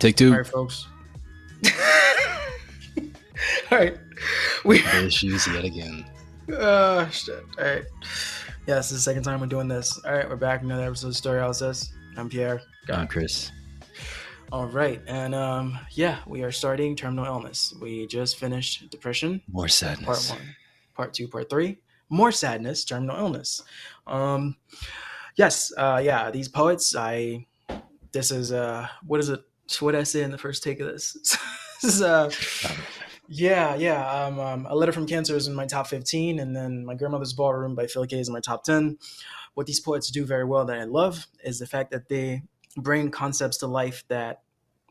Take All two. right, folks. All right. We. Issues yet again. Shit. All right. Yeah, this is the second time we're doing this. All right, we're back. Another episode of Story Houses. I'm Pierre. I'm Chris. All right, and yeah, we are starting terminal illness. We just finished depression, More sadness. part 1, part 2, part 3. More sadness, terminal illness. Yes, yeah. These poets. This is what is it? What did I say in the first take of this? This is yeah. A Letter from Cancer is in my top 15, and then My Grandmother's Ballroom by Kaye is in my top 10. What these poets do very well that I love is the fact that they bring concepts to life that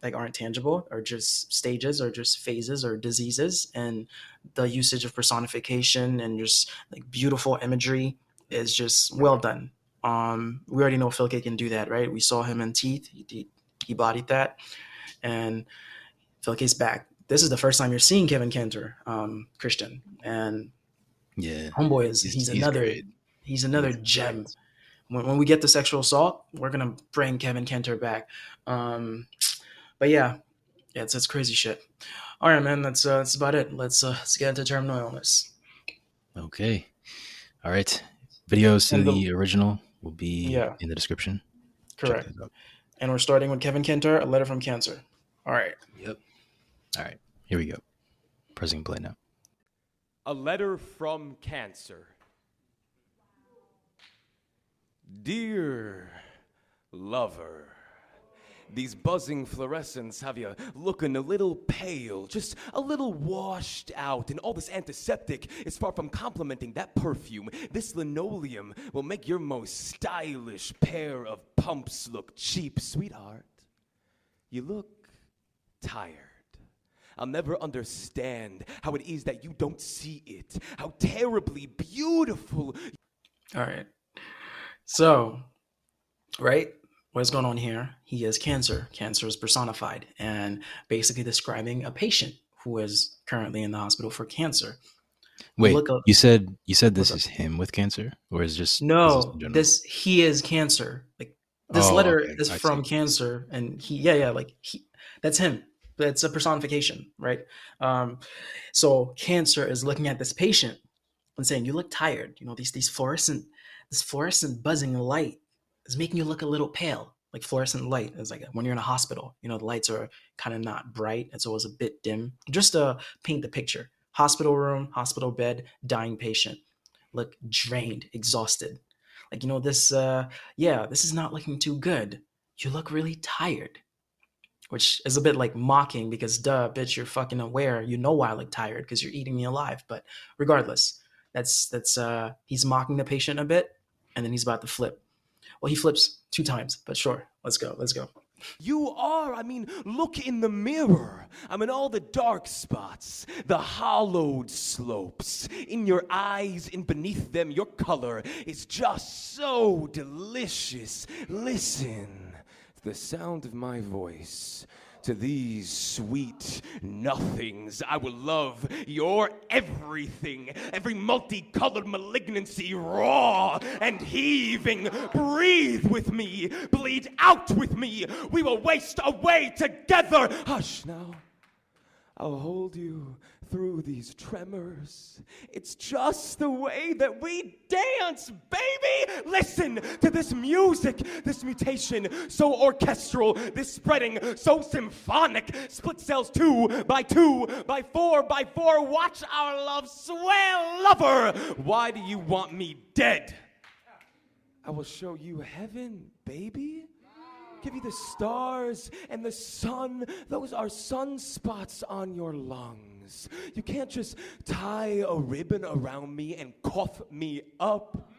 like aren't tangible or just stages or just phases or diseases, and the usage of personification and just like beautiful imagery is just well done. We already know Phil K can do that, right? We saw him in Teeth. He bodied that, and Phil K's back. This is the first time you're seeing Kevin Kantor, Christian, and Yeah, Homeboy is he's another great. he's another gem. When we get to sexual assault, we're gonna bring Kevin Kantor back. But yeah, it's crazy shit. All right, man, that's about it. Let's get into terminal illness. Okay. All right. Videos to And the the original will be yeah, in the description. Check correct. those out. And we're starting with Kevin Kantor, A Letter from Cancer. All right. Yep. All right. Here we go. Pressing play now. A letter from Cancer. Dear lover, these buzzing fluorescents have you looking a little pale, just a little washed out, and all this antiseptic is far from complimenting that perfume. This linoleum will make your most stylish pair of pumps look cheap. Sweetheart, you look tired. I'll never understand how it is that you don't see it, how terribly beautiful. All right. So, right, what's going on here? He has cancer. Cancer is personified and basically describing a patient who is currently in the hospital for cancer. Wait, Look up. you said this What's up? is him with cancer, or is this in No, general? he is cancer. Like this Oh, letter okay. is I from see. cancer, and that's him. That's a personification, right? So cancer is looking at this patient and saying, "You look tired. You know this fluorescent buzzing light is making you look a little pale. Like fluorescent light is like when you're in a hospital. You know the lights are kind of not bright. It's always a bit dim. Just to paint the picture: hospital room, hospital bed, dying patient, look drained, exhausted. Like this. This is not looking too good. You look really tired." Which is a bit like mocking because, duh, bitch, you're fucking aware. You know why I look tired because you're eating me alive. But regardless, that's he's mocking the patient a bit, and then he's about to flip. Well, he flips 2 times, but sure, let's go. You are, look in the mirror. In all the dark spots, the hollowed slopes. In your eyes and beneath them, your color is just so delicious. Listen to the sound of my voice. To these sweet nothings, I will love your everything, every multicolored malignancy, raw and heaving. Breathe with me, bleed out with me. We will waste away together. Hush now. I'll hold you through these tremors. It's just the way that we dance, baby. Listen to this music, this mutation, so orchestral, this spreading, so symphonic. Split cells 2 by 2 by 4 by 4. Watch our love swell, lover. Why do you want me dead? I will show you heaven, baby. Give you the stars and the sun. Those are sunspots on your lungs. You can't just tie a ribbon around me and cough me up.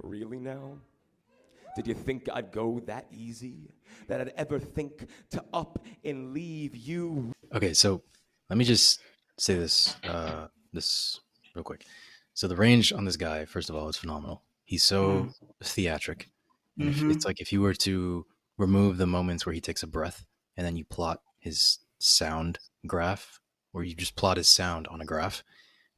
Really now? Did you think I'd go that easy? That I'd ever think to up and leave you? Okay, so let me just say this real quick. So the range on this guy, first of all, is phenomenal. He's so theatric. And it's like if you were to remove the moments where he takes a breath and then you plot his sound graph, or you just plot his sound on a graph,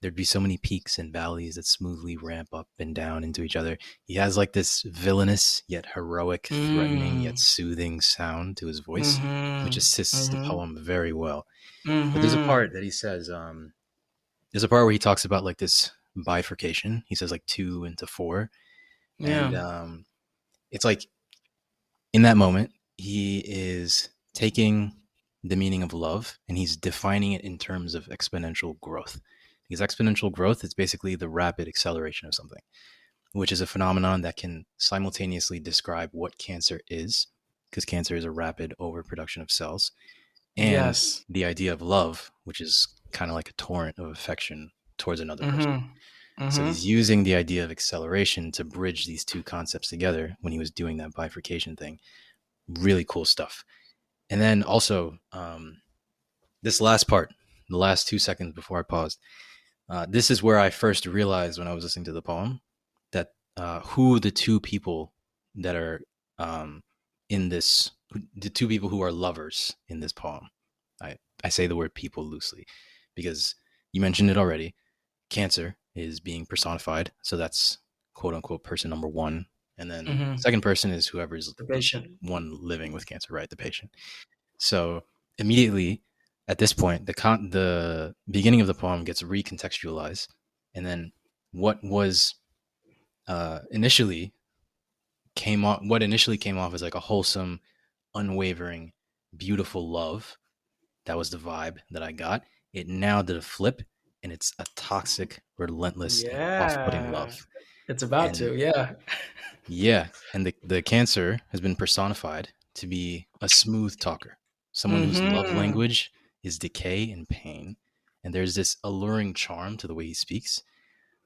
there'd be so many peaks and valleys that smoothly ramp up and down into each other. He has like this villainous yet heroic, threatening yet Mm. soothing sound to his voice, which Mhm. assists the Mhm. poem very well. But there's a Mhm. part that he says, there's a part where he talks about like this bifurcation. He says like two into four. And Yeah. it's like in that moment, he is taking the meaning of love and he's defining it in terms of exponential growth. Because exponential growth is basically the rapid acceleration of something, which is a phenomenon that can simultaneously describe what cancer is, because cancer is a rapid overproduction of cells, and Yes. the idea of love, which is kind of like a torrent of affection towards another person. Mhm. So he's Mhm. using the idea of acceleration to bridge these two concepts together when he was doing that bifurcation thing. Really cool stuff. And then also, this last part, the last 2 seconds before I paused, this is where I first realized when I was listening to the poem that who the two people that are in this, the two people who are lovers in this poem. I say the word people loosely because you mentioned it already. Cancer is being personified. So that's quote unquote person number one. And then Mhm. second person is whoever's The the patient. one living with cancer, right? The patient. So immediately at this point, the beginning of the poem gets recontextualized, and then what was initially what initially came off as like a wholesome, unwavering, beautiful love. That was the vibe that I got. It now did a flip, and it's a toxic, relentless, and off-putting Yeah. love. It's about And to. Yeah. yeah, and the cancer has been personified to be a smooth talker, someone whose love Mhm. language is decay and pain, and there's this alluring charm to the way he speaks.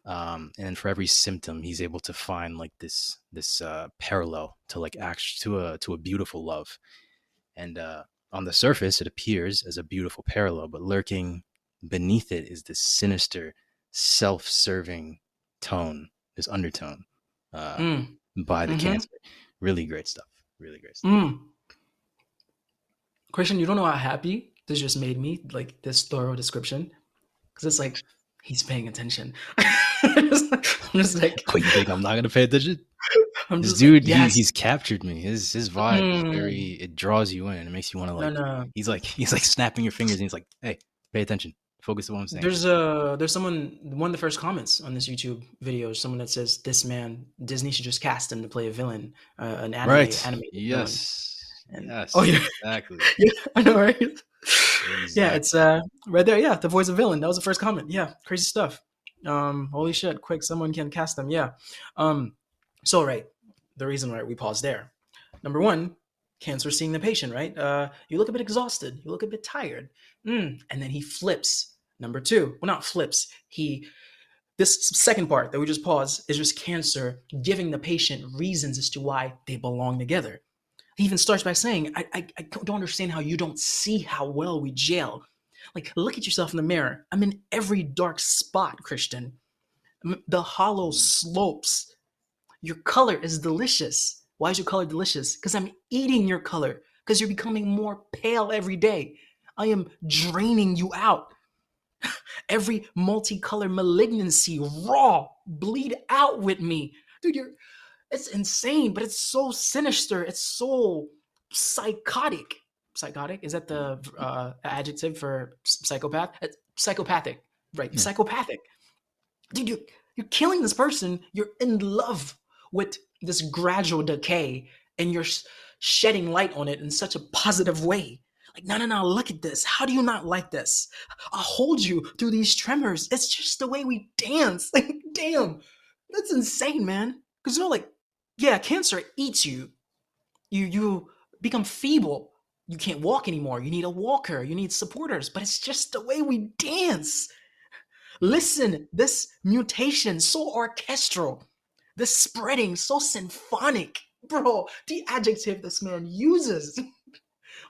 And for every symptom, he's able to find like this parallel to like act to a beautiful love. And on the surface, it appears as a beautiful parallel, but lurking beneath it is this sinister, self-serving tone, this undertone. Uh, Mm. by the Mhm. cancer. Really great stuff. Really great stuff. Mm. Christian, you don't know how happy this just made me, like this thorough description, because it's like he's paying attention. Oh, you think I'm not gonna pay attention? I'm This just like, dude, yes. he's captured me. His vibe is very. Mm. It draws you in. It makes you want to No, like. no. He's like snapping your fingers, and he's like, "Hey, pay attention. Focus on what I'm saying." There's someone, one of the first comments on this YouTube video is someone that says this man Disney should just cast him to play a villain, an Right. animated villain. Yes. And oh Yes. yeah, Exactly. yeah, I know, right? Yeah, Exactly. it's right there. Yeah, the voice of villain. That was the first comment. Yeah, crazy stuff. Holy shit! Quick, someone can cast them. Yeah. Um, so right, the reason why we paused there. Number one, cancer seeing the patient. Right. You look a bit exhausted. You look a bit tired. And then he flips. Number two, well, not flips. He This second part that we just paused is just cancer giving the patient reasons as to why they belong together. He even starts by saying, I don't understand how you don't see how well we gel. Like, look at yourself in the mirror. I'm in every dark spot, Christian. The hollow Mm. slopes. Your color is delicious. Why is your color delicious? Because I'm eating your color. Because you're becoming more pale every day. I am draining you out. Every multicolor malignancy, raw, bleed out with me. Dude, it's insane, but it's so sinister. It's so psychotic. Psychotic? Is that the adjective for psychopath? Psychopathic, right? Yeah. Psychopathic. Dude, you're killing this person. You're in love with this gradual decay, and you're shedding light on it in such a positive way. Like, no, no, no, look at this. How do you not like this? I'll hold you through these tremors. It's just the way we dance. Like, damn, that's insane, man. Because, like, yeah, cancer eats you. You become feeble. You can't walk anymore. You need a walker. You need supporters. But it's just the way we dance. Mm. Listen, this mutation so orchestral, this spreading so symphonic. Bro, the adjective this man uses.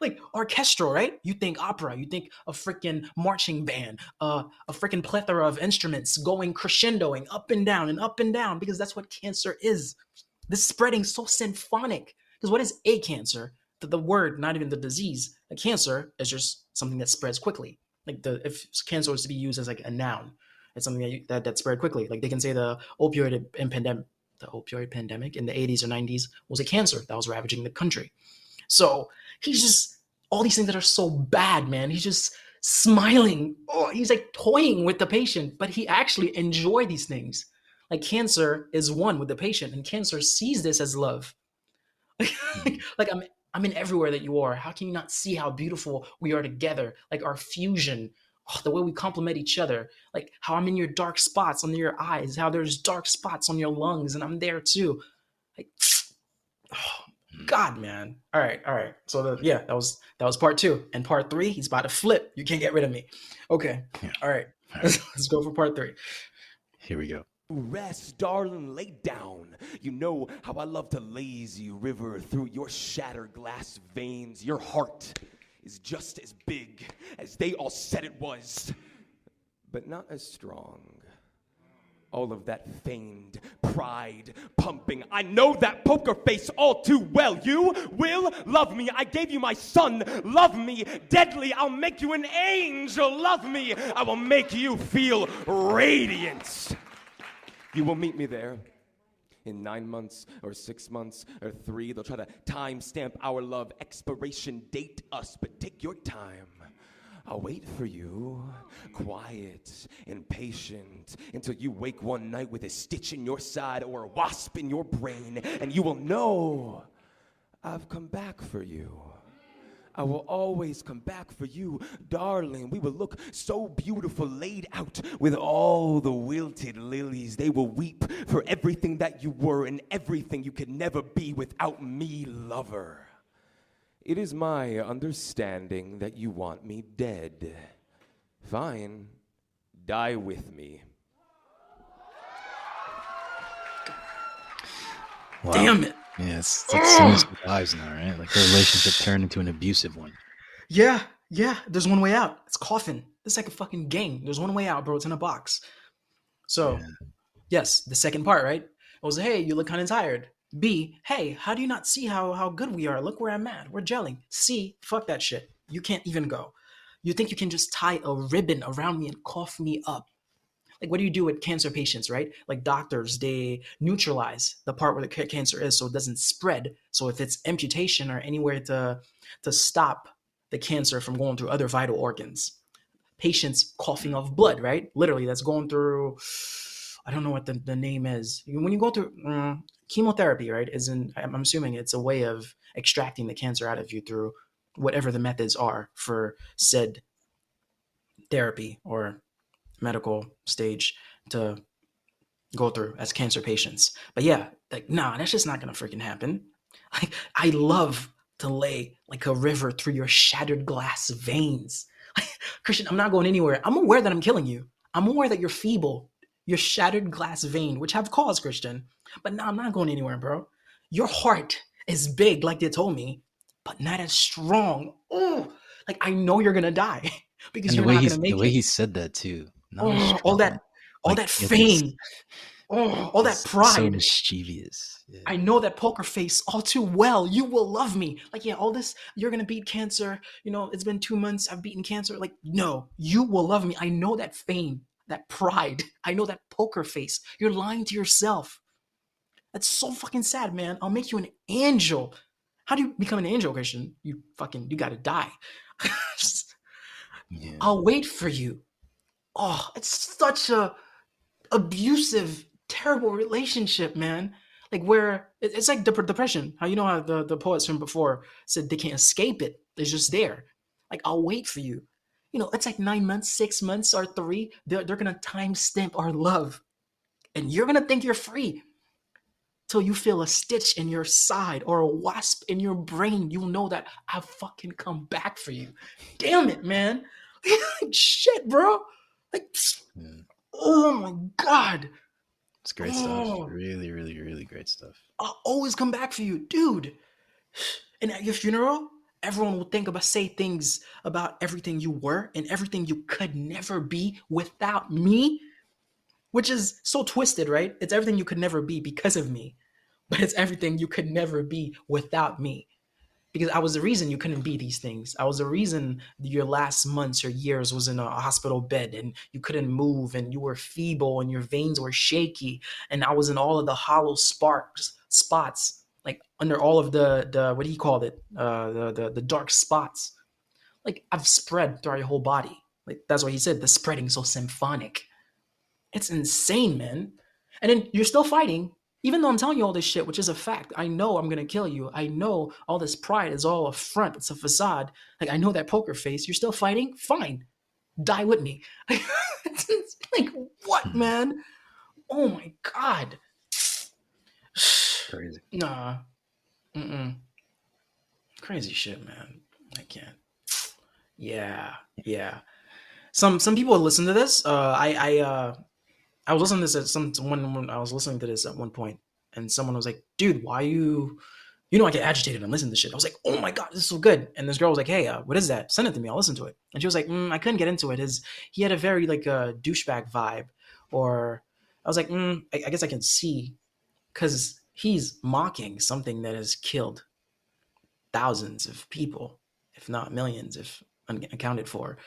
Like orchestral, right? You think opera, you think a freaking marching band, a freaking plethora of instruments going crescendoing up and down, because that's what cancer is. This spreading so symphonic. Because what is a cancer? The word, not even the disease. A cancer is just something that spreads quickly. Like if cancer was to be used as like a noun, It's something that spread quickly. Like they can say the opioid pandemic in the 80s or 90s was a cancer that was ravaging the country. So he's just all these things that are so bad, man. He's just smiling. Oh, he's like toying with the patient, but he actually enjoy these things. Like cancer is one with the patient, and cancer sees this as love. Like I'm in everywhere that you are. How can you not see how beautiful we are together? Like our fusion, the way we complement each other. Like how I'm in your dark spots under your eyes, how there's dark spots on your lungs, and I'm there too. Like, oh, God, man. All right, all right. So that was part two, and part three, he's about to flip. You can't get rid of me. Okay, Yeah. all right. All right. Let's go for part three. Here we go. Rest, darling, lay down. You know how I love to lazy river through your shattered glass veins. Your heart is just as big as they all said it was, but not as strong. All of that feigned pride pumping. I know that poker face all too well. You will love me. I gave you my son. Love me deadly. I'll make you an angel. Love me. I will make you feel radiance. You will meet me there in 9 months or 6 months or 3. They'll try to time stamp our love, expiration date us, but take your time. I'll wait for you, quiet and patient, until you wake one night with a stitch in your side or a wasp in your brain, and you will know I've come back for you. I will always come back for you, darling. We will look so beautiful laid out with all the wilted lilies. They will weep for everything that you were and everything you could never be without me, lover. It is my understanding that you want me dead. Fine, die with me. Wow. Damn it. Yeah, it's like sinister vibes now, right? Like the relationship turned into an abusive one. Yeah, yeah. There's one way out. It's coffin. It's like a fucking game. There's one way out, bro. It's in a box. So, Yeah. yes, the second part, right? It was, hey, you look kind of tired. B, hey, how do you not see how good we are? Look where I'm at. We're gelling. C, fuck that shit. You can't even go. You think you can just tie a ribbon around me and cough me up? Like, what do you do with cancer patients, right? Like doctors, they neutralize the part where the cancer is so it doesn't spread. So if it's amputation or anywhere to stop the cancer from going through other vital organs, patients coughing off blood, right? Literally, that's going through. I don't know what the name is. When you go through chemotherapy, right? I'm assuming it's a way of extracting the cancer out of you through whatever the methods are for said therapy or medical stage to go through as cancer patients. But yeah, like, nah, that's just not gonna freaking happen. Like, I love to lay like a river through your shattered glass veins. Like, Christian, I'm not going anywhere. I'm aware that I'm killing you. I'm aware that you're feeble, your shattered glass vein, which have cause, Christian. But no, I'm not going anywhere, bro. Your heart is big, like they told me, but not as strong. Oh, like I know you're gonna die because And you're not gonna the make way it. he said that too. Not as Oh, all strong. that, all Like that it's, it's, fame. Oh, all that it's so pride. mischievous. Yeah. I know that poker face all too well. You will love me. Like, yeah, all this, you're gonna beat cancer. You know, it's been 2 months. I've beaten cancer. Like, no, you will love me. I know that fame, that pride. I know that poker face. You're lying to yourself. That's so fucking sad, man. I'll make you an angel. How do you become an angel, Christian? You gotta die. Yeah. I'll wait for you. Oh, it's such a abusive, terrible relationship, man. Like where it's like depression. How you know how the poets from before said they can't escape it. It's just there. Like I'll wait for you. You know, it's like 9 months, 6 months, or 3. They're gonna time stamp our love, and you're gonna think you're free till you feel a stitch in your side or a wasp in your brain. You'll know that I fucking come back for you. Damn it, man. Shit, bro. Like, Yeah. oh my god. It's great stuff. Oh, Really, really, really great stuff. I'll always come back for you, dude. And at your funeral, everyone will say things about everything you were and everything you could never be without me, which is so twisted, right? It's everything you could never be because of me, but it's everything you could never be without me. because I was the reason you couldn't be these things. I was the reason your last months or years was in a hospital bed and you couldn't move and you were feeble and your veins were shaky. And I was in all of the hollow sparks spots, like under all of the what do you call it? The dark spots. Like I've spread throughout your whole body. Like that's what he said. The spreading so symphonic. It's insane, man. And then you're still fighting, even though I'm telling you all this shit, which is a fact. I know I'm gonna kill you. I know all this pride is all a front. It's a facade. Like I know that poker face. You're still fighting. Fine, die with me. Like what, Hmm. man? Oh my god. Crazy. Nah. Mm-mm. Crazy shit, man. I can't. Yeah. Yeah. Some people listen to this. I was listening to this at when I was listening to this at one point, and someone was like, "Dude, why you know I get agitated and listen to shit." I was like, "Oh my god, this is so good!" And this girl was like, "Hey, what is that? Send it to me. I'll listen to it." And she was like, "I couldn't get into it. He had a very like a douchebag vibe," or I was like, I guess I can see because he's mocking something that has killed thousands of people, if not millions, if unaccounted for.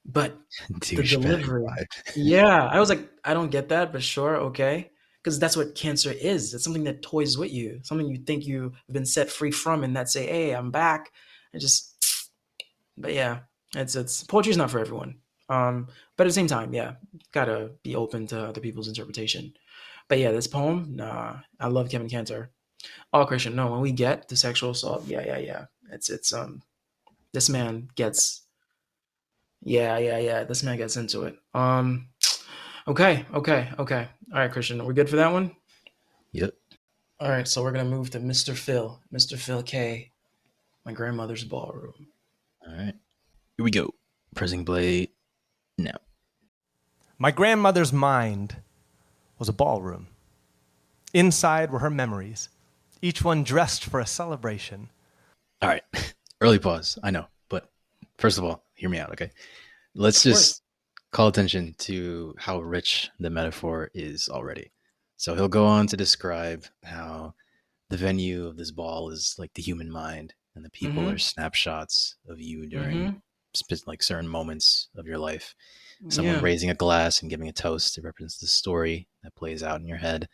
But the Douchebag delivery, vibe. yeah, I was like, I don't get that, but sure, okay, because that's what cancer is. It's something that toys with you, something you think you've been set free from, and that say, "Hey, I'm back." And just, but yeah, it's poetry's not for everyone. But at the same time, yeah, gotta be open to other people's interpretation. But yeah, this poem, nah, I love Kevin Cantor. Oh, Christian, no, when we get to sexual assault, yeah, it's this man gets, yeah, this man gets into it. Okay. All right, Christian, we're good for that one. Yep. All right, so we're gonna move to Mr. Phil Kaye, my grandmother's ballroom. All right. Here we go. Pressing play now. My grandmother's mind was a ballroom. Inside were her memories, each one dressed for a celebration. All right. Early pause. I know. But first of all, hear me out, okay? Let's Of course. just call attention to how rich the metaphor is already. So he'll go on to describe how the venue of this ball is like the human mind, and the people are Mm-hmm. snapshots of you during Mm-hmm. like certain moments of your life. Someone Yeah. raising a glass and giving a toast. It represents the story that plays out in your head.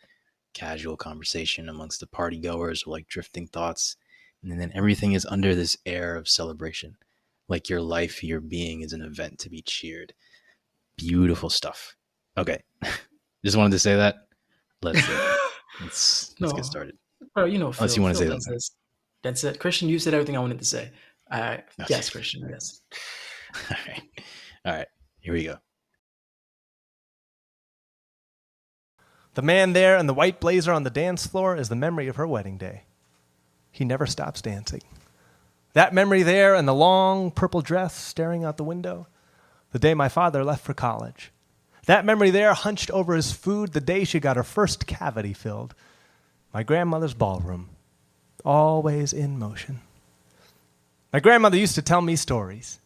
Casual conversation amongst the party goers, or like drifting thoughts. And then everything is under this air of celebration. Like your life, your being is an event to be cheered. Beautiful stuff. Okay. Just wanted to say that. Let's get No, started. bro, you know Unless Phil. you want to Phil say does something. this. That's it. Christian, you said everything I wanted to say. Okay. Yes, Christian, yes. All right. All right. Here we go. The man there in the white blazer on the dance floor is the memory of her wedding day. He never stops dancing. That memory there in the long purple dress staring out the window, the day my father left for college. That memory there hunched over his food the day she got her first cavity filled. My grandmother's ballroom, always in motion. My grandmother used to tell me stories.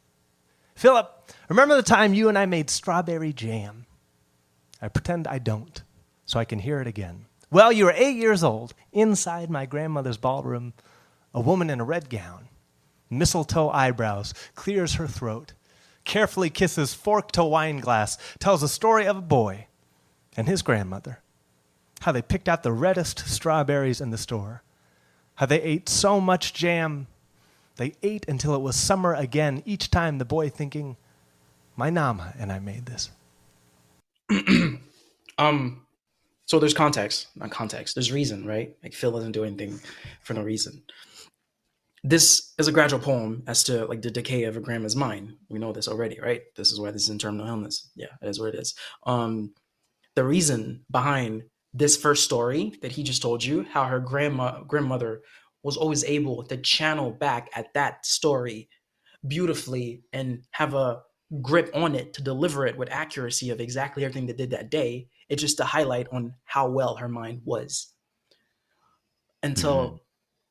"Philip, remember the time you and I made strawberry jam?" I pretend I don't, so I can hear it again. "Well, you were 8 years old. Inside my grandmother's ballroom, a woman in a red gown, mistletoe eyebrows, clears her throat, carefully kisses fork to wine glass, tells a story of a boy and his grandmother, how they picked out the reddest strawberries in the store, how they ate so much jam, they ate until it was summer again, each time the boy thinking, my Nama and I made this." um, so there's context, not context. There's reason, right? Like Phil doesn't do anything for no reason. This is a gradual poem as to like the decay of a grandma's mind. We know this already, right? This is why this is in terminal illness. Yeah, it is what it is. The reason behind this first story that he just told you, how her grandmother was always able to channel back at that story beautifully and have a grip on it to deliver it with accuracy of exactly everything they did that day. It's just to highlight on how well her mind was Mm-hmm. until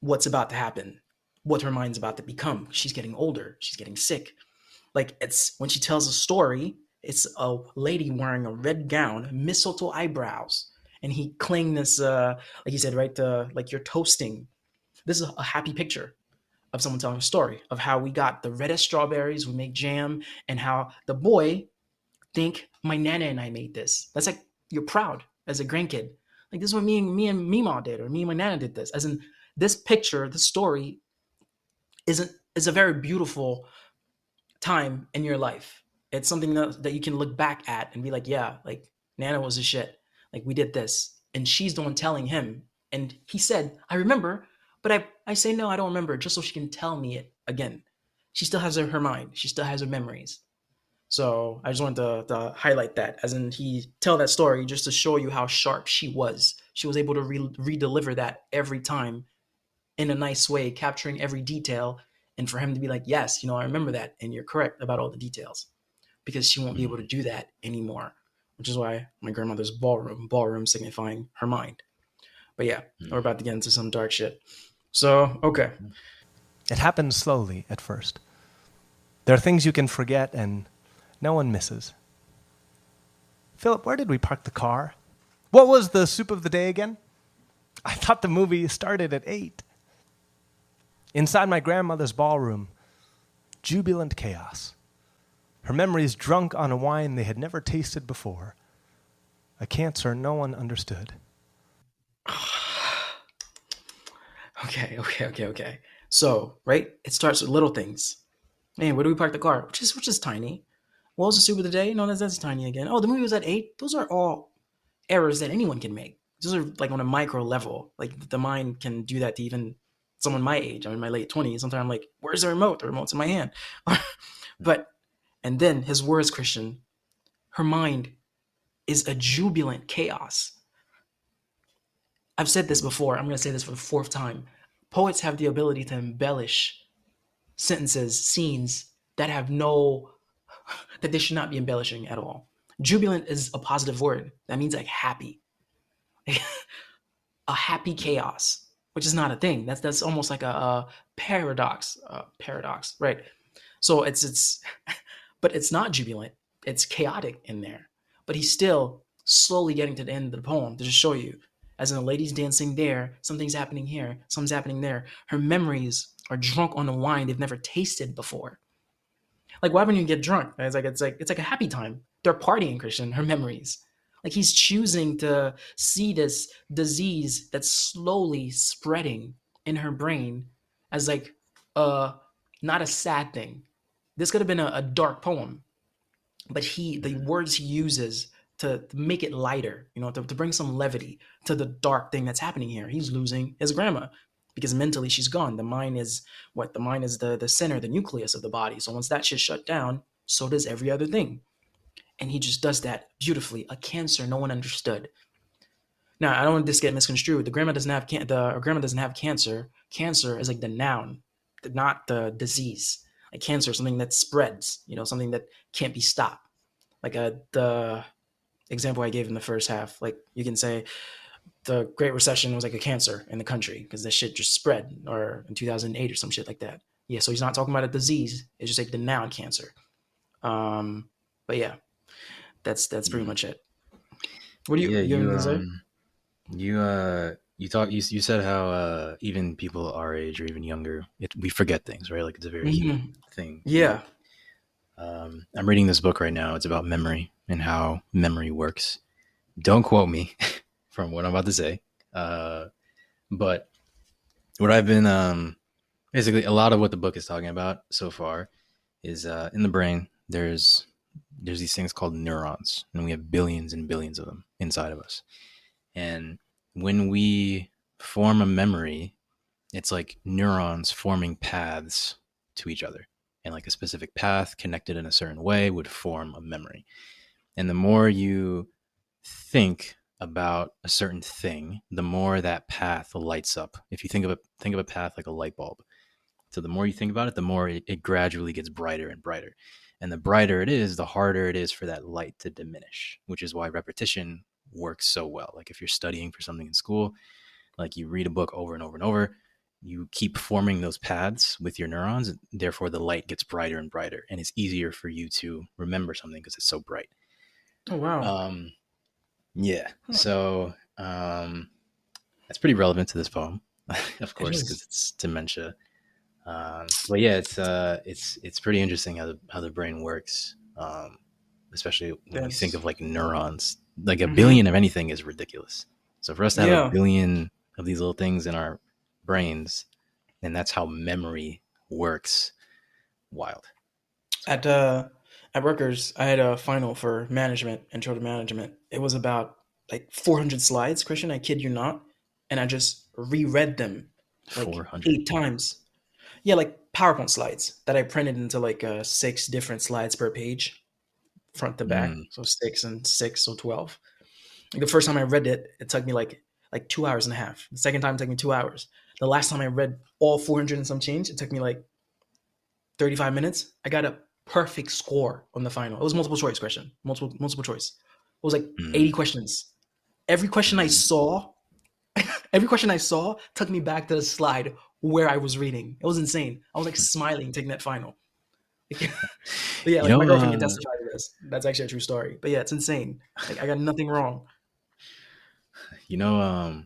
what's about to happen, what her mind's about to become. She's getting older, she's getting sick. Like it's when she tells a story, it's a lady wearing a red gown, mistletoe eyebrows, and he cling this like you said, right? Like you're toasting. This is a happy picture. of someone telling a story of how we got the reddest strawberries, we make jam, and how the boy think my nana and I made this. That's like you're proud as a grandkid. Like this is what me and Mima did, or me and my nana did this. As in this picture, the story is a very beautiful time in your life. It's something that you can look back at and be like, yeah, like Nana was a shit. Like we did this. And she's the one telling him. And he said, I remember, but I say no, I don't remember, just so she can tell me it again. She still has her mind. She still has her memories. So I just wanted to highlight that, as in he tell that story just to show you how sharp she was. She was able to re-deliver that every time in a nice way, capturing every detail, and for him to be like, yes, I remember that, and you're correct about all the details, because she won't be able to do that anymore, which is why my grandmother's ballroom signifying her mind. But yeah, we're about to get into some dark shit. So, okay. It happens slowly at first. There are things you can forget and no one misses. Philip, where did we park the car? What was the soup of the day again? I thought the movie started at 8. Inside my grandmother's ballroom, jubilant chaos. Her memories drunk on a wine they had never tasted before. A cancer no one understood. Okay. So, right, it starts with little things. Hey, where do we park the car? Which is tiny. What was the soup of the day? No, that's tiny again. Oh, the movie was at 8. Those are all errors that anyone can make. Those are like on a micro level. Like the mind can do that to even someone my age. I'm in my late 20s. Sometimes I'm like, where's the remote? The remote's in my hand. And then his words, Christian, her mind is a jubilant chaos. I've said this before. I'm going to say this for the 4th time. Poets have the ability to embellish sentences, scenes that they should not be embellishing at all. Jubilant is a positive word. That means like happy. A happy chaos, which is not a thing. That's almost like a paradox. Paradox, right? So but it's not jubilant. It's chaotic in there. But he's still slowly getting to the end of the poem to just show you, as in the lady's dancing there, something's happening here, something's happening there. Her memories are drunk on the wine they've never tasted before. Like, why when you get drunk? It's like a happy time. They're partying, Christian. Her memories. Like he's choosing to see this disease that's slowly spreading in her brain as like not a sad thing. This could have been a dark poem, but the words he uses to make it lighter, to bring some levity to the dark thing that's happening here. He's losing his grandma because mentally she's gone. The mind is what? The mind is the center, the nucleus of the body. So once that shit shut down, so does every other thing. And he just does that beautifully. A cancer no one understood. Now, I don't want this to get misconstrued. The grandma doesn't have cancer. Cancer is like the noun, not the disease. Like cancer is something that spreads, something that can't be stopped. Like the example I gave in the first half, like you can say the Great Recession was like a cancer in the country because that shit just spread, or in 2008 or some shit like that. Yeah, so he's not talking about a disease. It's just like the noun cancer. But yeah, that's pretty much it. What do you have anything to say? You said how even people our age or even younger, we forget things, right? Like it's a very human thing. Yeah. I'm reading this book right now. It's about memory and how memory works. Don't quote me from what I'm about to say. But what I've been basically, a lot of what the book is talking about so far is in the brain. There's these things called neurons, and we have billions and billions of them inside of us. And when we form a memory, it's like neurons forming paths to each other. And like a specific path connected in a certain way would form a memory. And the more you think about a certain thing, the more that path lights up. If you think of a path like a light bulb. So the more you think about it, the more it gradually gets brighter and brighter. And the brighter it is, the harder it is for that light to diminish, which is why repetition works so well. Like if you're studying for something in school, like you read a book over and over and over, you keep forming those paths with your neurons, and therefore the light gets brighter and brighter, and it's easier for you to remember something because it's so bright. Oh wow. Yeah. So that's pretty relevant to this poem, of course, because it's dementia. But yeah, it's pretty interesting how the brain works, especially when you think of That's like neurons. Like a mm-hmm. billion of anything is ridiculous. So for us to have a Yeah. billion of these little things in our brains, and that's how memory works. Wild. So At uh at Rutgers, I had a final for management, intro to management. It was about like 400 slides, Christian. I kid you not, and I just reread them like 400. 8 times. Yeah, like PowerPoint slides that I printed into like 6 different slides per page, front to back. Mm. So 6 and 6, so 12. Like the first time I read it, it took me like 2 hours and a half. The second time it took me 2 hours. The last time I read all 400 and some change, it took me like 35 minutes. I got a perfect score on the final. It was multiple choice question, multiple choice. It was like 80 Mm. questions. Every question I Mm. saw, every question I saw took me back to the slide where I was reading. It was insane. I was like smiling taking that final. But yeah, You like my know, girlfriend can testify to this. That's actually a true story. But yeah, it's insane. Like I got nothing wrong. you know,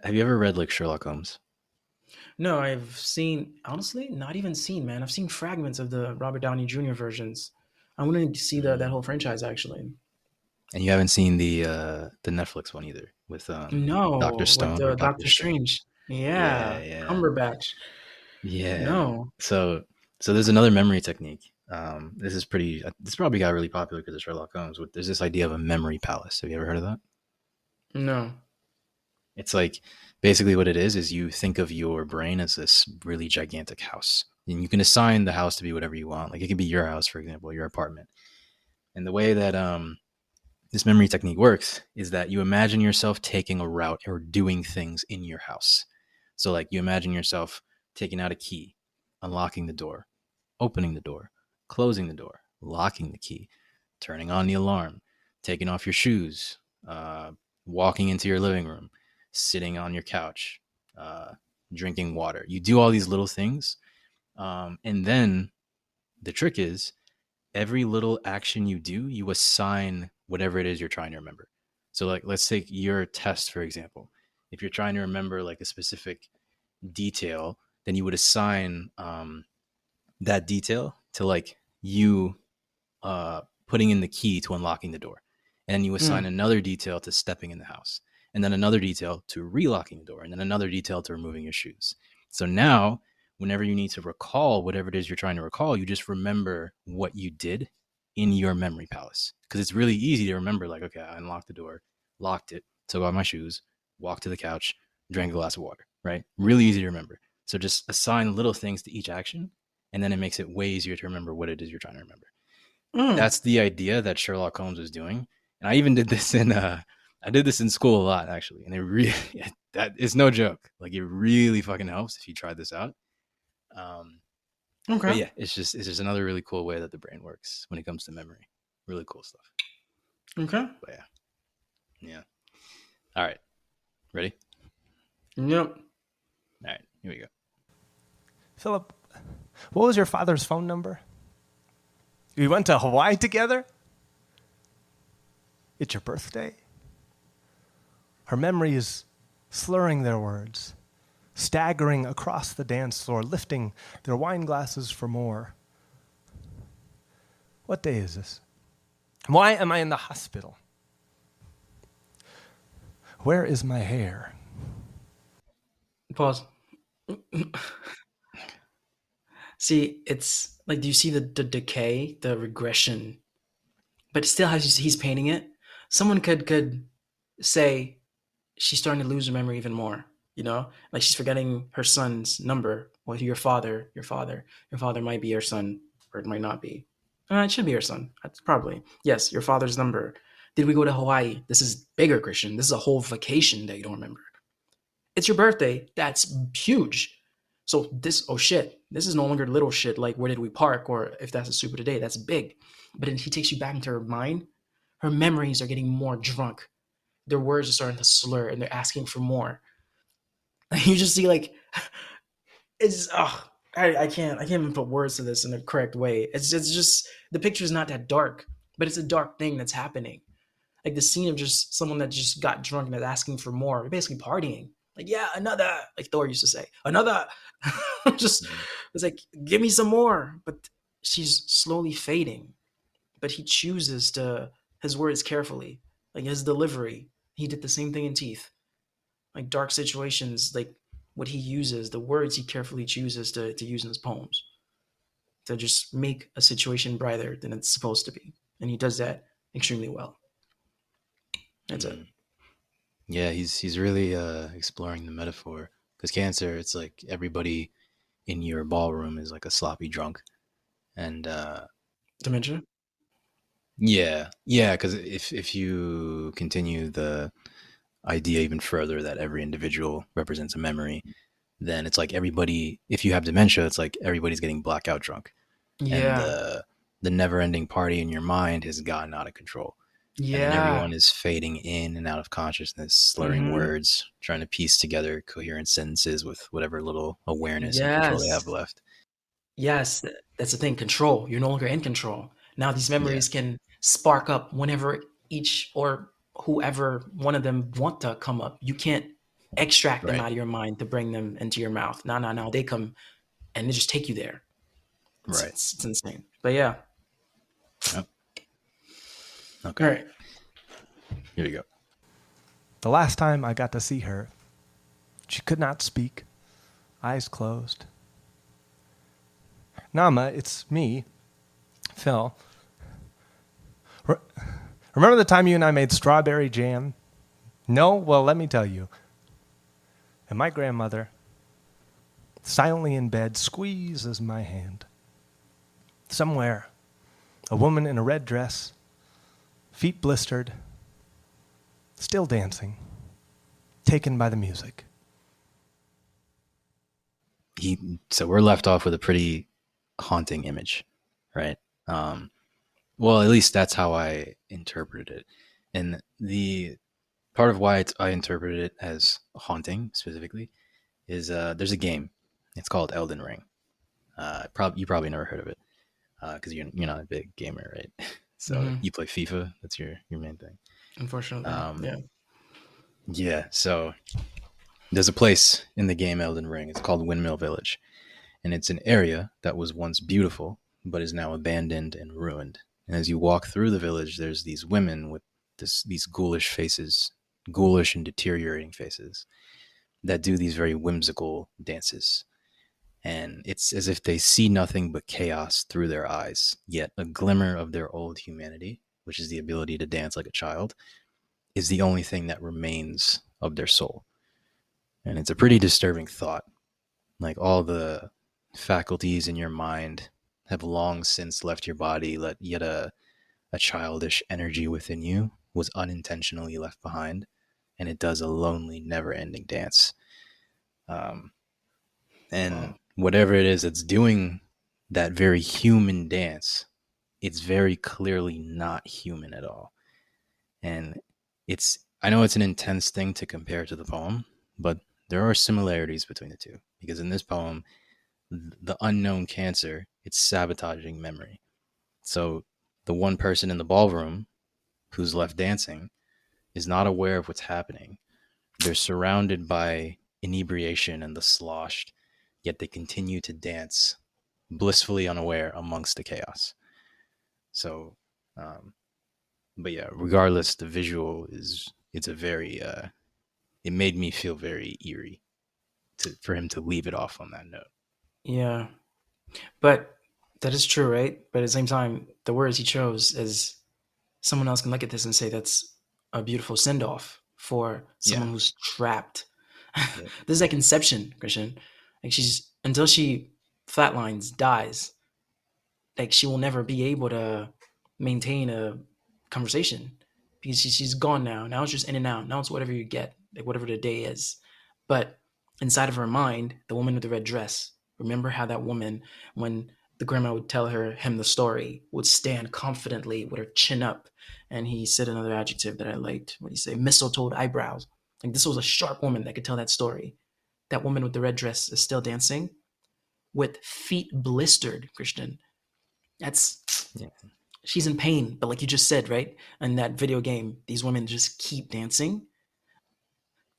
have you ever read like Sherlock Holmes? No, I've seen honestly, not even seen, man. I've seen fragments of the Robert Downey Jr. versions. I want to see that Mm. whole franchise actually. And you haven't seen the Netflix one either with Doctor No, with Stone or the Doctor Doctor Strange. Strange. Yeah, Yeah, yeah, Cumberbatch. yeah. No. So there's another memory technique. This is pretty. This probably got really popular because of Sherlock Holmes. There's this idea of a memory palace. Have you ever heard of that? No. It's like basically what it is you think of your brain as this really gigantic house, and you can assign the house to be whatever you want. Like it can be your house, for example, your apartment. And the way that this memory technique works is that you imagine yourself taking a route or doing things in your house. So, like, you imagine yourself taking out a key, unlocking the door, opening the door, closing the door, locking the key, turning on the alarm, taking off your shoes, walking into your living room, sitting on your couch, uh, drinking water. You do all these little things. And then the trick is every little action you do, you assign whatever it is you're trying to remember. So, like, let's take your test, for example. If you're trying to remember like a specific detail, then you would assign that detail to like you putting in the key to unlocking the door. And then you assign Mm. another detail to stepping in the house. And then another detail to relocking the door. And then another detail to removing your shoes. So now, whenever you need to recall whatever it is you're trying to recall, you just remember what you did in your memory palace. Because it's really easy to remember, like, okay, I unlocked the door, locked it, took off my shoes, walked to the couch, drank a glass of water, right? Really easy to remember. So just assign little things to each action, and then it makes it way easier to remember what it is you're trying to remember. Mm. That's the idea that Sherlock Holmes was doing. And I even did this in I did this in school a lot actually. And it really that is no joke. Like it really fucking helps if you try this out. Um but Okay. yeah, it's just another really cool way that the brain works when it comes to memory. Really cool stuff. Okay. But yeah. Yeah. All right. Ready? Yep. All right. Here we go. Philip, what was your father's phone number? We went to Hawaii together? It's your birthday? Her memory is slurring their words, staggering across the dance floor, lifting their wine glasses for more. What day is this? Why am I in the hospital? Where is my hair? Pause. See, it's like, do you see the decay, the regression? But still, as he's painting it, someone could say she's starting to lose her memory even more. You know, like she's forgetting her son's number. Well, your father might be your son, or it might not be. It should be your son. That's probably yes, your father's number. Did we go to Hawaii? This is bigger, Christian. This is a whole vacation that you don't remember. It's your birthday. That's huge. So this, oh shit, this is no longer little shit like where did we park or if that's a super today. That's big. But then he takes you back into her mind. Her memories are getting more drunk. Their words are starting to slur and they're asking for more. You just see like it's I can't even put words to this in the correct way. It's just the picture is not that dark, but it's a dark thing that's happening. Like the scene of just someone that just got drunk and is asking for more. They're basically partying. Like, yeah, another, like Thor used to say, another. Just, Mhm. it's like, give me some more. But she's slowly fading. But he chooses to, his words carefully, like his delivery. He did the same thing in Teeth. Like dark situations, like what he uses, the words he carefully chooses to use in his poems to just make a situation brighter than it's supposed to be. And he does that extremely well. That's it. Mhm. Yeah, he's really exploring the metaphor because cancer, it's like everybody in your ballroom is like a sloppy drunk, and Dementia? yeah, because if you continue the idea even further that every individual represents a memory, then it's like everybody. If you have dementia, it's like everybody's getting blackout drunk, and Yeah. the never-ending party in your mind has gotten out of control. And then Yeah. everyone is fading in and out of consciousness, slurring Mm-hmm. words, trying to piece together coherent sentences with whatever little awareness and control they have Yes. left. Yes. That's the thing. Control. You're no longer in control. Now these Yeah, memories can spark up whenever each or whoever one of them want to come up. You can't extract them right, out of your mind to bring them into your mouth. No, no, no. They come and they just take you there. It's right. it's, it's insane. But yeah. Yep. All Okay, right. here we go. The last time I got to see her, she could not speak, eyes closed. Nama, it's me, Phil. Re- Remember the time you and I made strawberry jam? No? Well, let me tell you. And my grandmother, silently in bed, squeezes my hand. Somewhere, a woman in a red dress, feet blistered, still dancing, taken by the music. So we're left off with a pretty haunting image, right? Um, well, at least that's how I interpreted it. And the part of why I interpreted it as haunting specifically is there's a game. It's called Elden Ring. You probably never heard of it because you're not a big gamer, right? So Mm-hmm. you play FIFA. That's your main thing. Unfortunately. Um, Yeah. yeah. So there's a place in the game Elden Ring. It's called Windmill Village, and it's an area that was once beautiful but is now abandoned and ruined. And as you walk through the village, there's these women with these ghoulish faces, ghoulish and deteriorating faces that do these very whimsical dances. And it's as if they see nothing but chaos through their eyes, yet a glimmer of their old humanity, which is the ability to dance like a child, is the only thing that remains of their soul. And it's a pretty disturbing thought. Like all the faculties in your mind have long since left your body, yet a childish energy within you was unintentionally left behind, and it does a lonely, never ending dance. Um, and Wow. whatever it is that's doing that very human dance, it's very clearly not human at all. And I know it's an intense thing to compare to the poem, but there are similarities between the two. Because in this poem, the unknown cancer, it's sabotaging memory. So the one person in the ballroom who's left dancing is not aware of what's happening. They're surrounded by inebriation and the sloshed, yet they continue to dance blissfully unaware amongst the chaos. So, um, but yeah, regardless, the visual it's a very it made me feel very eerie for him to leave it off on that note. Yeah. But that is true, right? But at the same time, the words he chose is someone else can look at this and say that's a beautiful send off for Yeah, someone who's trapped. yep, This is like Inception, Christian. Like she's until she flatlines, dies, like she will never be able to maintain a conversation because she's gone now. Now it's just in and out. Now it's whatever you get, like whatever the day is. But inside of her mind, the woman with the red dress. Remember how that woman, when the grandma would tell him the story, would stand confidently with her chin up, and he said another adjective that I liked. What do you say? Mistletoed eyebrows. Like this was a sharp woman that could tell that story. That woman with the red dress is still dancing with feet blistered, Christian. That's yeah, she's in pain, but like you just said, right? In that video game, these women just keep dancing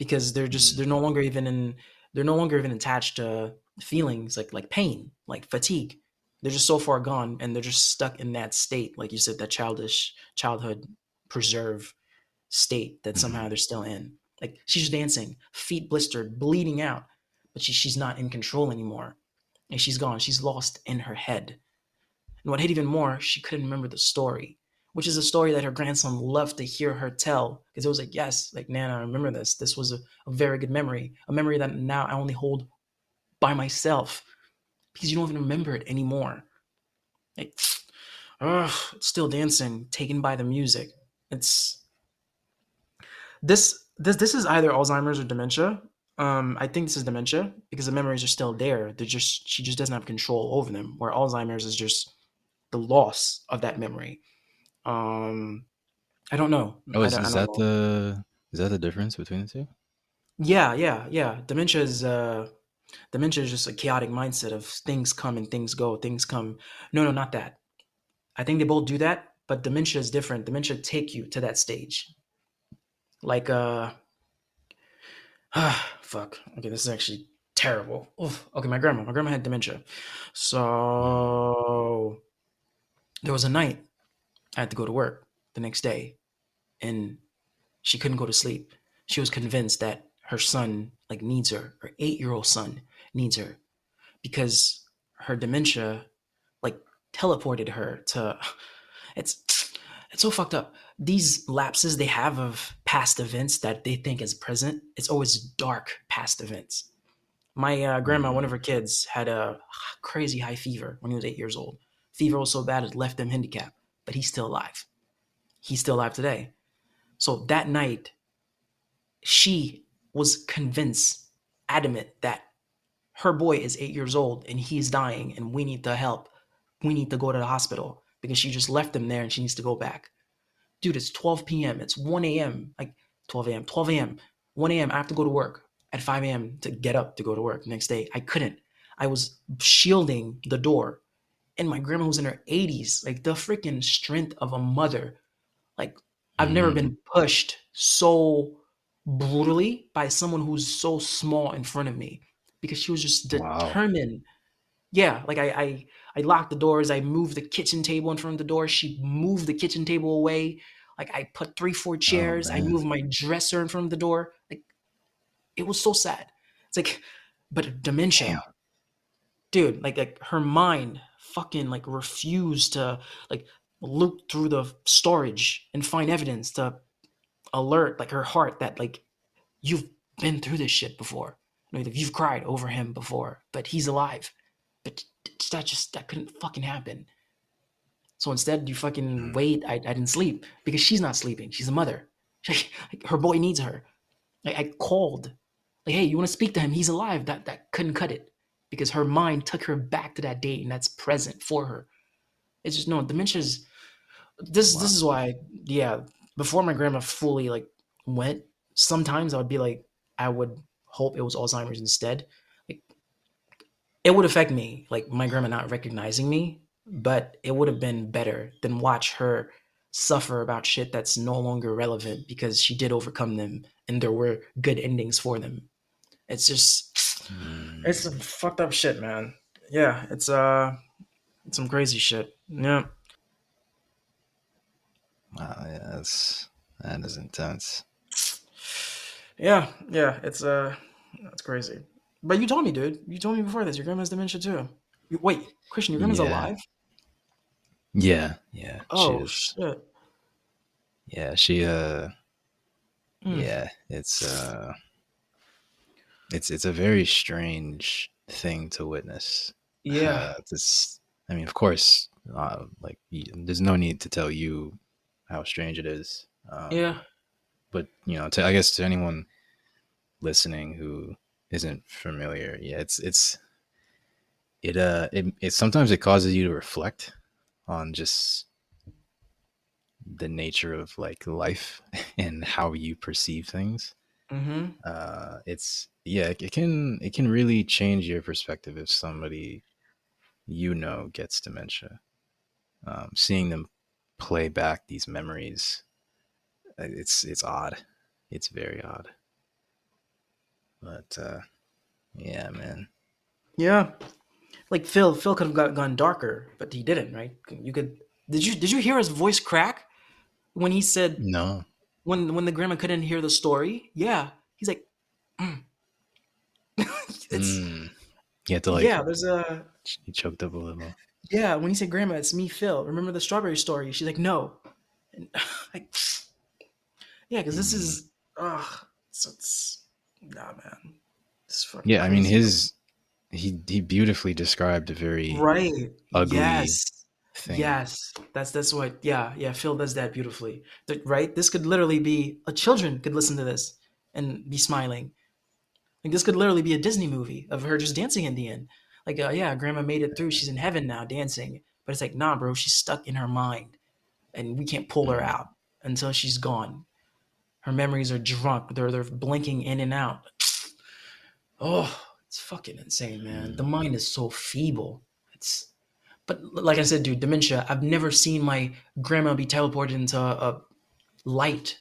because Mm. they're no longer even attached to feelings like pain, like fatigue. They're just so far gone, and they're just stuck in that state, like you said, that childish childhood preserve state that somehow Mhm. they're still in. Like she's dancing, feet blistered, bleeding out, but she's not in control anymore, and she's gone. She's lost in her head. And what hit even more, she couldn't remember the story, which is a story that her grandson loved to hear her tell, because it was like, yes, like Nana, I remember this. This was a very good memory, a memory that now I only hold by myself because you don't even remember it anymore. Like, ugh, still dancing, taken by the music. It's this is either Alzheimer's or dementia. I think this is dementia because the memories are still there. They're just she just doesn't have control over them. Where Alzheimer's is just the loss of that memory. Um, I don't know. Oh, I is don't that know. the difference between the two? Yeah, yeah, yeah. Dementia is just a chaotic mindset of things come and things go. Things come. No, no, not that. I think they both do that, but dementia is different. Dementia take you to that stage. Like fuck. Okay, this is actually terrible. Oof. Okay, my grandma had dementia. Mm. So there was a night I had to go to work the next day, and she couldn't go to sleep. She was convinced that her son like needs her. Her 8-year-old son needs her because her dementia like teleported her to it's it's so fucked up. These lapses they have of past events that they think is present, it's always dark past events. My grandma, one of Mm. her kids, had a crazy high fever when he was 8 years old. Fever was so bad it left him handicapped, but he's still alive. He's still alive today. So that night, she was convinced, adamant that her boy is 8 years old and he's dying and we need to help. We need to go to the hospital because she just left him there and she needs to go back. Dude, it's 12 p.m. It's 1 a.m. Like 12 a.m., 12 a.m., 1 a.m. I have to go to work at 5 a.m. to get up to go to work the next day. I couldn't. I was shielding the door. And my grandma was in her 80s. Like the freaking strength of a mother. Like I've never Mm. been pushed so brutally by someone who's so small in front of me because she was just Wow. determined. Yeah, like I locked the doors. I moved the kitchen table in front of the door. She moved the kitchen table away. Like I put three, four Oh chairs. I man. moved my dresser in front of the door. Like it was so sad. It's like, but Damn. dementia, dude. Like her mind fucking like refused to like look through the storage and find evidence to alert like her heart that like you've been through this shit before. Like, you've cried over him before, but he's alive. But that couldn't fucking happen. So instead, you fucking Mm. wait. I didn't sleep because she's not sleeping. She's a mother. Like, her boy needs her. Like, I called. Like, hey, you want to speak to him? He's alive. That couldn't cut it because her mind took her back to that date and that's present for her. It's just no dementia's. Wow. This is why yeah. Before my grandma fully like went, sometimes I would be like I would hope it was Alzheimer's instead. Like it would affect me, like my grandma not recognizing me, but it would have been better than watch her suffer about shit that's no longer relevant because she did overcome them and there were good endings for them. It's just Mm. it's some fucked up shit, man. Yeah, it's some crazy shit. Yeah. Wow. Yeah, that is intense. Yeah, yeah, it's that's crazy. But you told me, dude. You told me before this. Your grandma's dementia too. Wait, Christian, your grandma's Yeah. alive? Yeah. Yeah. She Oh is. shit. Yeah. She. Mm. Yeah. It's a very strange thing to witness. Yeah, This. I mean, of course. Like, there's no need to tell you how strange it is. yeah. But I guess to anyone listening who isn't familiar, yeah, it sometimes it causes you to reflect on just the nature of like life and how you perceive things. Mm-hmm. It's yeah, it can really change your perspective if somebody gets dementia. Seeing them play back these memories, it's odd. It's very odd. But yeah, man. Yeah, like Phil could have gone darker, but he didn't, right? You could. Did you hear his voice crack when he said No. when the grandma couldn't hear the story? Yeah, he's like, it's Mm. You had to like yeah. There's a he choked up a little. yeah. When he said, "Grandma, it's me, Phil. Remember the strawberry story?" She's like, "No," and like yeah, because this Mm. is it's nah, man. It's fucking Yeah, I mean crazy. he beautifully described a very Right. ugly Yes. thing. Yes. That's what yeah, Phil does that beautifully. Right? This could literally be a children could listen to this and be smiling. Like this could literally be a Disney movie of her just dancing in the end. Like yeah, grandma made it through. She's in heaven now dancing. But it's like, nah, bro, she's stuck in her mind and we can't pull her Mm. out until she's gone. Her memories are drunk. They're blinking in and out. Oh, it's fucking insane, man. The Mm. mind is so feeble. It's But like I said, dude, dementia. I've never seen my grandma be teleported into a light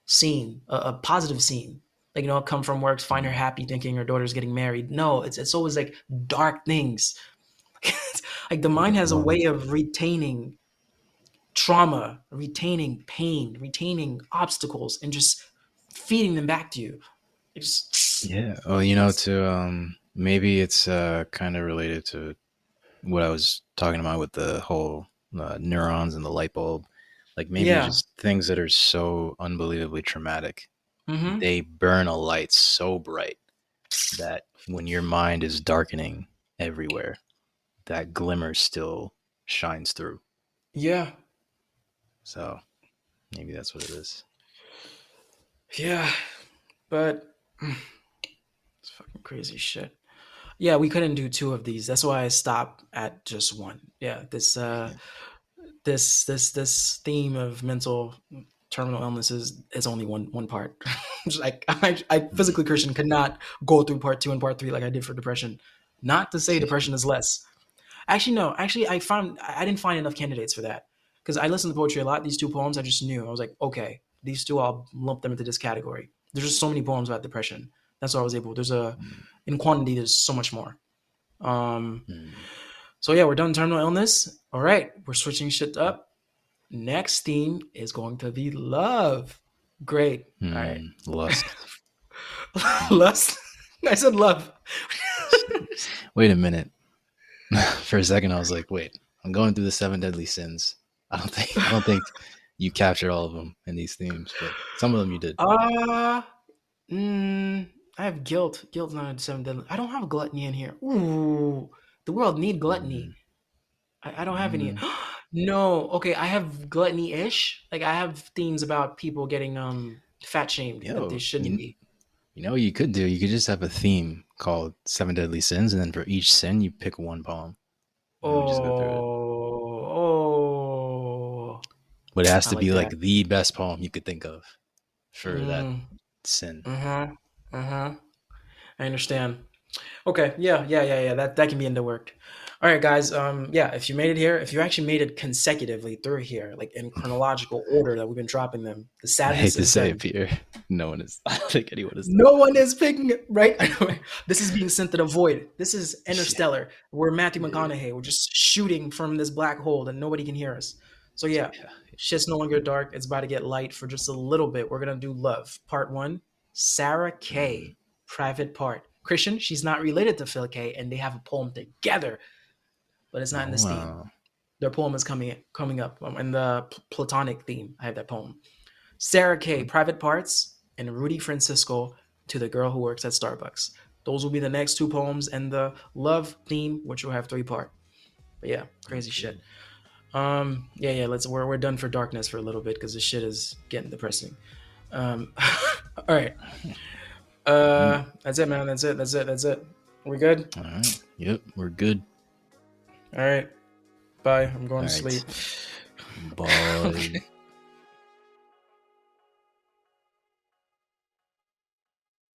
scene, a positive scene. Like come from work, find her Mm. happy, thinking her daughter's getting married. No, it's always like dark things. Like the mind has a Well, way of retaining trauma, retaining pain, retaining obstacles, and just feeding them back to you. It's yeah. Well, to maybe it's kind of related to what I was talking about with the whole neurons and the light bulb. Like maybe yeah. just things that are so unbelievably traumatic, Mm-hmm. they burn a light so bright that when your mind is darkening everywhere, that glimmer still shines through. Yeah. So maybe that's what it is. Yeah. But it's fucking crazy shit. Yeah, we couldn't do two of these. That's why I stopped at just one. Yeah, Yeah. this theme of mental terminal illnesses is only one part. Just like I Mm. physically Christian could not go through part two and part three like I did for depression. Not to say depression is less. Actually, no. Actually, I didn't find enough candidates for that because I listened to poetry a lot. These two poems I just knew. I was like, okay, these two I'll lump them into this category. There's just so many poems about depression. That's what I was able. There's a Mm. in quantity. There's so much more. Um, Mm. so yeah, we're done terminal illness. All right, we're switching shit up. Next theme is going to be love. Great. All right. Lust. Lust. I said love. Wait a minute. For a second, I was like, wait, I'm going through the seven deadly sins. I don't think you captured all of them in these themes, but some of them you did. Uh, I have guilt. Guilt's not a seven deadly. I don't have gluttony in here. Ooh, the world need gluttony. Mm. I don't have any. Mm. No. Okay, I have gluttony-ish. Like I have themes about people getting fat shamed that they Yo, shouldn't be. you know what you could do? You could just have a theme called Seven Deadly Sins, and then for each sin, you pick one poem, and we just go through it. Oh, But it has I to like be like that. the best poem you could think of for that Mm, sin. uh-huh, uh-huh. I understand. Okay, yeah. That can be in the work. All right, guys. Yeah, if you made it here, if you actually made it consecutively through here, like in chronological order that we've been dropping them, the I hate sadness to is say it, done. Peter. No one is. I don't think anyone is done. No one is picking it, right? This is being sent to the void. This is Yeah, Interstellar. We're Matthew yeah, McConaughey. We're just shooting from this black hole that nobody can hear us. So yeah, yeah. shit's no longer dark. It's about to get light for just a little bit. We're gonna do love, part one. Sarah Mm. Kaye, private part. Christian, she's not related to Phil Kaye, and they have a poem together, but it's not in Oh this theme. wow. Their poem is coming up in the Platonic theme. I have that poem. Sarah Kaye, private parts, and Rudy Francisco, to the girl who works at Starbucks. Those will be the next two poems and the love theme, which will have three part. But yeah, crazy Okay. shit. Yeah. We're done for darkness for a little bit because this shit is getting depressing. Um, all right. Mm. That's it, man. That's it. We good? All right. Yep, we're good. All right. Bye. I'm going All to sleep. right. Bye. Okay.